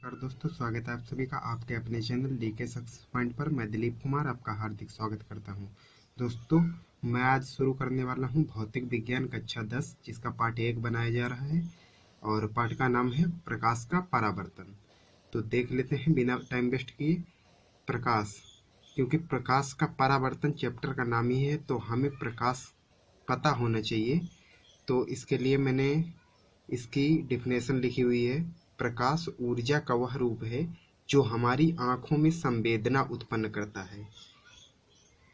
नमस्कार दोस्तों, स्वागत है आप सभी का आपके अपने चैनल डीके सक्सेस पॉइंट पर। मैं दिलीप कुमार आपका हार्दिक स्वागत करता हूं। दोस्तों, मैं आज शुरू करने वाला हूं भौतिक विज्ञान कक्षा 10, जिसका पार्ट 1 बनाया जा रहा है और पार्ट का नाम है प्रकाश का परावर्तन। तो देख लेते हैं बिना टाइम वेस्ट किए प्रकाश, क्योंकि प्रकाश का परावर्तन चैप्टर का नाम ही है, तो हमें प्रकाश पता होना चाहिए। तो इसके लिए मैंने इसकी डिफिनेशन लिखी हुई है। प्रकाश ऊर्जा का वह रूप है जो हमारी आंखों में संवेदना उत्पन्न करता है।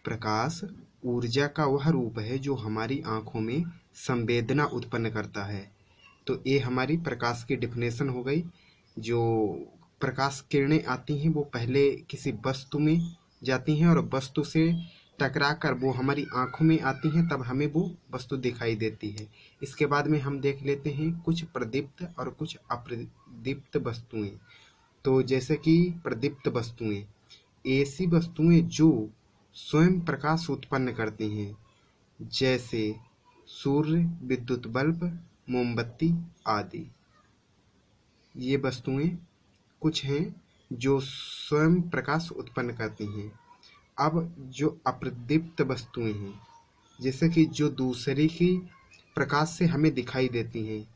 प्रकाश ऊर्जा का वह रूप है जो हमारी आंखों में संवेदना उत्पन्न करता है। तो ये हमारी प्रकाश की डिफिनेशन हो गई। जो प्रकाश किरणें आती हैं वो पहले किसी वस्तु में जाती हैं और वस्तु से टकराकर वो हमारी आंखों में आती हैं, तब हमें वो वस्तु दिखाई देती है। इसके बाद में हम देख लेते हैं कुछ प्रदीप्त और कुछ अप्रदीप्त वस्तुएं। तो जैसे कि प्रदीप्त वस्तुएं, ऐसी वस्तुएं जो स्वयं प्रकाश उत्पन्न करती हैं, जैसे सूर्य, विद्युत बल्ब, मोमबत्ती आदि। ये वस्तुएं कुछ हैं जो स्वयं प्रकाश उत्पन्न करती हैं। अब जो अप्रदीप्त वस्तुएं हैं, जैसे कि जो दूसरे की प्रकाश से हमें दिखाई देती हैं,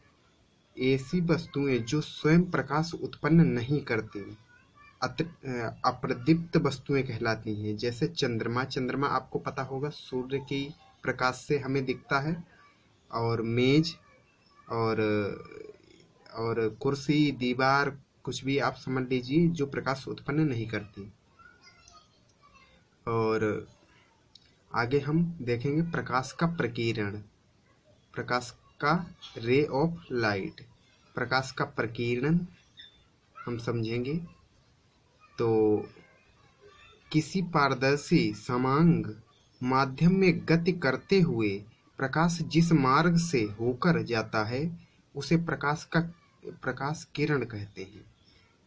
ऐसी वस्तुएं जो स्वयं प्रकाश उत्पन्न नहीं करती अप्रदीप्त वस्तुएं कहलाती हैं। जैसे चंद्रमा। चंद्रमा आपको पता होगा सूर्य की प्रकाश से हमें दिखता है। और मेज और कुर्सी, दीवार, कुछ भी आप समझ लीजिए जो प्रकाश उत्पन्न नहीं करती। और आगे हम देखेंगे प्रकाश का प्रकीर्ण। प्रकाश का रे ऑफ लाइट, प्रकाश का प्रकीर्णन हम समझेंगे। तो किसी पारदर्शी समांग माध्यम में गति करते हुए प्रकाश जिस मार्ग से होकर जाता है उसे प्रकाश किरण कहते हैं।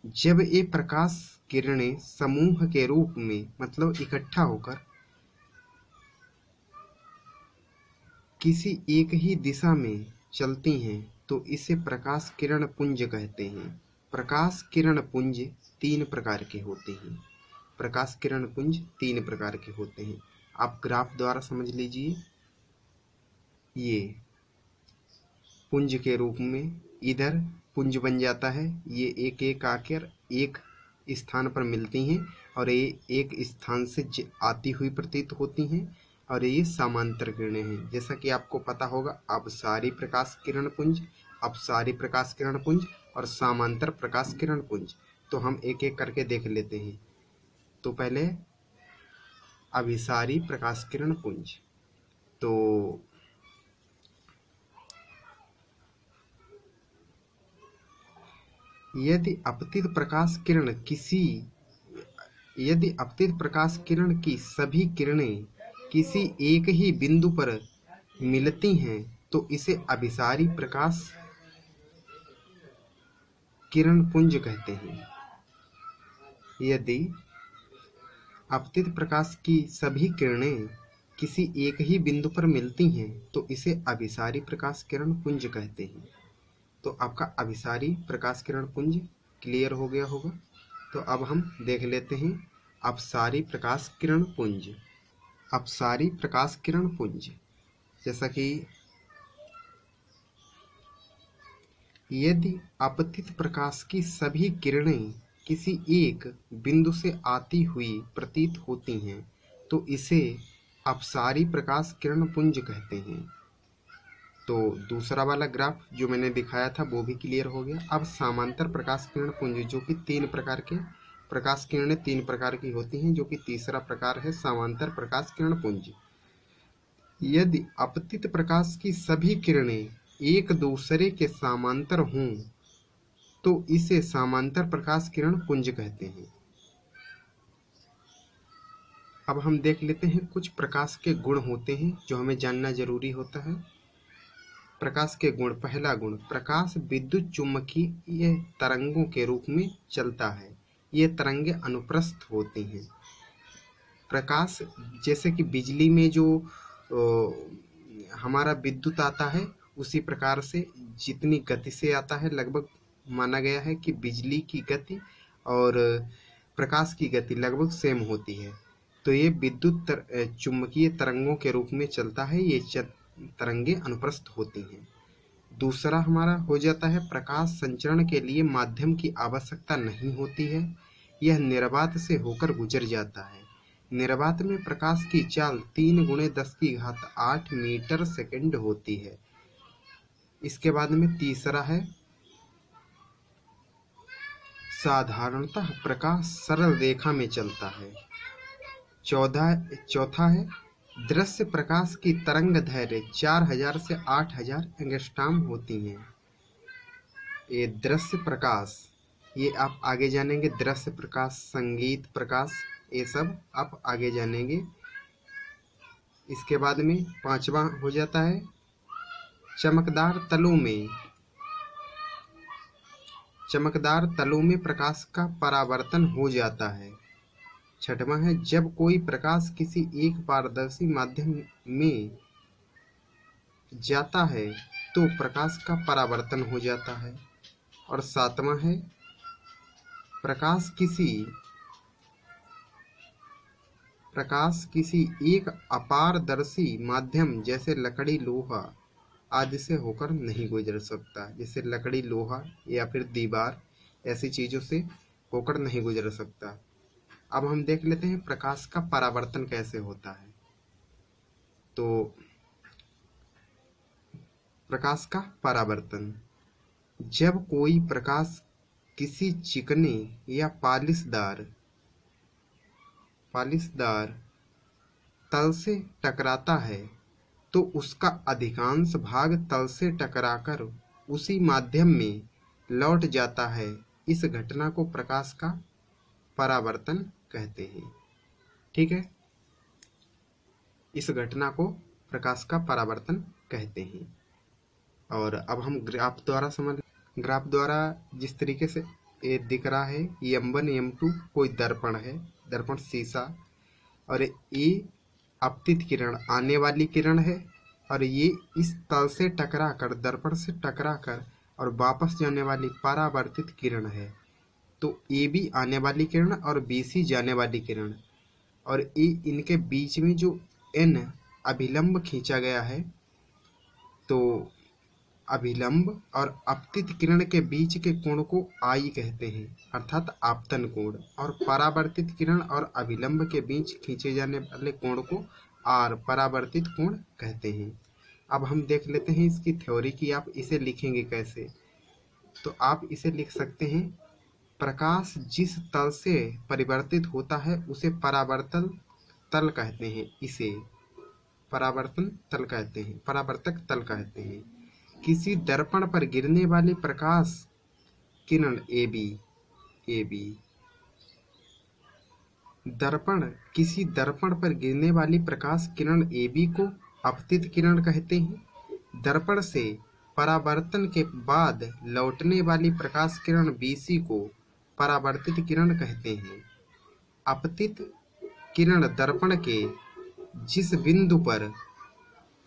जब ये प्रकाश किरणें समूह के रूप में मतलब इकट्ठा होकर किसी एक ही दिशा में चलती हैं तो इसे प्रकाश किरण पुंज कहते हैं। प्रकाश किरण पुंज 3 प्रकार के होते हैं। प्रकाश किरण पुंज 3 प्रकार के होते हैं। आप ग्राफ द्वारा समझ लीजिए। ये पुंज के रूप में इधर पुंज बन जाता है। ये एक एक आकर एक स्थान पर मिलती हैं और ये एक स्थान से आती हुई प्रतीत होती हैं और ये समांतर किरणें हैं। जैसा कि आपको पता होगा अपसारी प्रकाश किरण पुंज, अपसारी प्रकाश किरण पुंज और समांतर प्रकाश किरण पुंज। तो हम एक एक करके देख लेते हैं। तो पहले अभिसारी प्रकाश किरण पुंज। तो यदि अपतित प्रकाश किरण की सभी किरणें किसी एक ही बिंदु पर मिलती हैं तो इसे अभिसारी प्रकाश किरण पुंज कहते हैं। यदि अपतित प्रकाश की सभी किरणें किसी एक ही बिंदु पर मिलती हैं तो इसे अभिसारी प्रकाश किरण पुंज कहते हैं। तो आपका अभिसारी प्रकाश किरण पुंज क्लियर हो गया होगा। तो अब हम देख लेते हैं अपसारी प्रकाश किरण पुंज। अपसारी प्रकाश किरण पुंज, जैसा कि यदि अपतित प्रकाश की सभी किरणें किसी एक बिंदु से आती हुई प्रतीत होती हैं तो इसे अपसारी प्रकाश किरण पुंज कहते हैं। तो दूसरा वाला ग्राफ जो मैंने दिखाया था वो भी क्लियर हो गया। अब समांतर प्रकाश किरण पुंज, जो कि 3 प्रकार के प्रकाश किरणें 3 प्रकार की होती हैं, जो कि तीसरा प्रकार है समांतर प्रकाश किरण पुंज। यदि अपतित प्रकाश की सभी किरणें एक दूसरे के समांतर हों तो इसे समांतर प्रकाश किरण पुंज कहते हैं। अब हम देख लेते हैं कुछ प्रकाश के गुण होते हैं जो हमें जानना जरूरी होता है। प्रकाश के गुण। पहला गुण, प्रकाश विद्युत चुम्बकीय तरंगों के रूप में चलता है। ये तरंगे अनुप्रस्थ होती हैं। प्रकाश जैसे कि बिजली में जो हमारा विद्युत आता है उसी प्रकार से जितनी गति से आता है लगभग माना गया है कि बिजली की गति और प्रकाश की गति लगभग सेम होती है। तो ये विद्युत चुंबकीय तरंगों के रूप में चलता है। ये तरंगे अनुप्रस्थ होती हैं। दूसरा हमारा हो जाता है प्रकाश संचरण के लिए माध्यम की आवश्यकता नहीं होती है, यह निर्वात से होकर गुजर जाता है। निर्वात में प्रकाश की चाल 3 × 10⁸ मीटर सेकंड होती है। इसके बाद में तीसरा है साधारणतः प्रकाश सरल रेखा में चलता है। चौथा है दृश्य प्रकाश की तरंग दैर्घ्य 4000 से 8000 एंगस्ट्रॉम होती हैं। ये दृश्य प्रकाश, ये आप आगे जानेंगे। दृश्य प्रकाश, संगीत प्रकाश, ये सब आप आगे जानेंगे। इसके बाद में पांचवा हो जाता है चमकदार तलों में प्रकाश का परावर्तन हो जाता है। छठवां है जब कोई प्रकाश किसी एक पारदर्शी माध्यम में जाता है तो प्रकाश का परावर्तन हो जाता है। और सातवां है प्रकाश किसी एक अपारदर्शी माध्यम जैसे लकड़ी, लोहा आदि से होकर नहीं गुजर सकता। जैसे लकड़ी, लोहा या फिर दीवार, ऐसी चीजों से होकर नहीं गुजर सकता। अब हम देख लेते हैं प्रकाश का परावर्तन कैसे होता है। तो प्रकाश का परावर्तन, जब कोई प्रकाश किसी चिकने या पालिशदार तल से टकराता है तो उसका अधिकांश भाग तल से टकराकर उसी माध्यम में लौट जाता है। इस घटना को प्रकाश का परावर्तन कहते हैं। ठीक है, इस घटना को प्रकाश का परावर्तन कहते हैं। और अब हम ग्राफ द्वारा ग्राफ द्वारा जिस तरीके से ये दिख रहा है, M1 M2 कोई दर्पण है, दर्पण शीशा, और ये आपतित किरण आने वाली किरण है, और ये इस तल से टकराकर, दर्पण से टकराकर और वापस जाने वाली परावर्तित किरण है। तो AB आने वाली किरण और BC जाने वाली किरण, और इनके बीच में जो N अभिलंब खींचा गया है, तो अभिलंब और आपतित किरण के बीच के कोण को I कहते हैं, अर्थात आपतन कोण। और परावर्तित किरण और अभिलंब के बीच खींचे जाने वाले कोण को R, परावर्तित कोण कहते हैं। अब हम देख लेते हैं इसकी थ्योरी की आप इसे लिखेंगे कैसे। तो आप इसे लिख सकते हैं, प्रकाश जिस तल से परिवर्तित होता है उसे परावर्तन तल कहते हैं। इसे परावर्तन तल कहते हैं, परावर्तक तल कहते हैं। किसी दर्पण पर गिरने वाली प्रकाश किरण किसी दर्पण पर गिरने वाली प्रकाश किरण AB को आपतित किरण कहते हैं। दर्पण से परावर्तन के बाद लौटने वाली प्रकाश किरण BC को परावर्तित किरण कहते हैं। आपतित किरण दर्पण के जिस बिंदु पर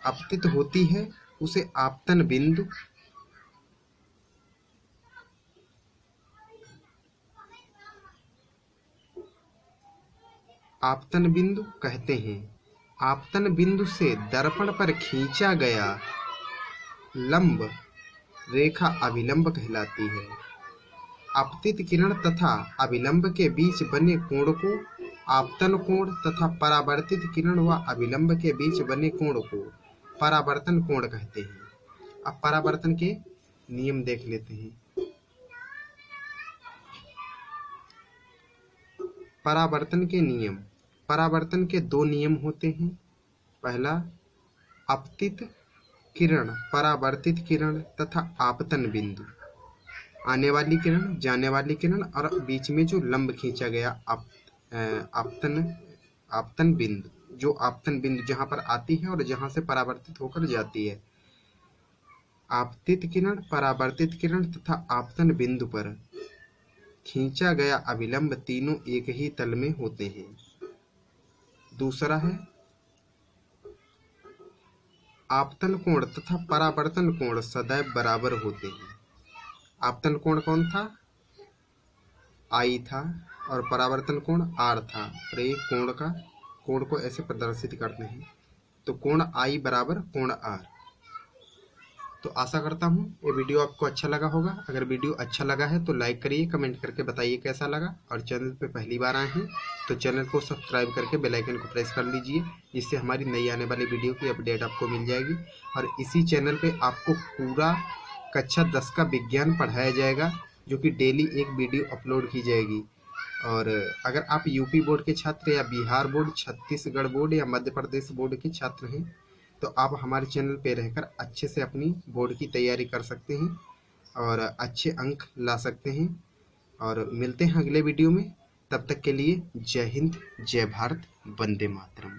आपतित होती है उसे आपतन बिंदु कहते हैं। आपतन बिंदु से दर्पण पर खींचा गया लंब रेखा अभिलंब कहलाती है। आपतित किरण तथा अभिलंब के बीच बने कोण को आपतन कोण तथा परावर्तित किरण व अभिलंब के बीच बने कोण को परावर्तन कोण कहते हैं। अब परावर्तन के नियम देख लेते हैं। परावर्तन के नियम, परावर्तन के 2 नियम होते हैं। पहला, आपतित किरण, परावर्तित किरण तथा आपतन बिंदु, आने वाली किरण, जाने वाली किरण, और बीच में जो लंब खींचा गया आपतन बिंदु, जो आपतन बिंदु जहां पर आती है और जहां से परावर्तित होकर जाती है। आपतित किरण, परावर्तित किरण तथा आपतन बिंदु पर खींचा गया अभिलंब तीनों एक ही तल में होते हैं। दूसरा है, आपतन कोण तथा परावर्तन कोण सदैव बराबर होते हैं। आपतन कोण कौन था? आई था। और परावर्तन कोण आर था। और ये कोण को ऐसे प्रदर्शित करते हैं। तो कोण आई बराबर कोण आर। तो आशा करता हूँ ये वीडियो आपको अच्छा लगा होगा। अगर वीडियो अच्छा लगा है तो लाइक करिए, कमेंट करके बताइए कैसा लगा। और चैनल पे पहली बार आए हैं तो चैनल को सब्सक्राइब करके बेल आइकन को प्रेस कर लीजिए, जिससे हमारी नई आने वाली वीडियो की अपडेट आपको मिल जाएगी। और इसी चैनल पे आपको पूरा कक्षा 10 का विज्ञान पढ़ाया जाएगा, जो कि डेली एक वीडियो अपलोड की जाएगी। और अगर आप यूपी बोर्ड के छात्र या बिहार बोर्ड, छत्तीसगढ़ बोर्ड या मध्य प्रदेश बोर्ड के छात्र हैं तो आप हमारे चैनल पे रहकर अच्छे से अपनी बोर्ड की तैयारी कर सकते हैं और अच्छे अंक ला सकते हैं। और मिलते हैं अगले वीडियो में। तब तक के लिए जय हिंद, जय भारत, वंदे मातरम।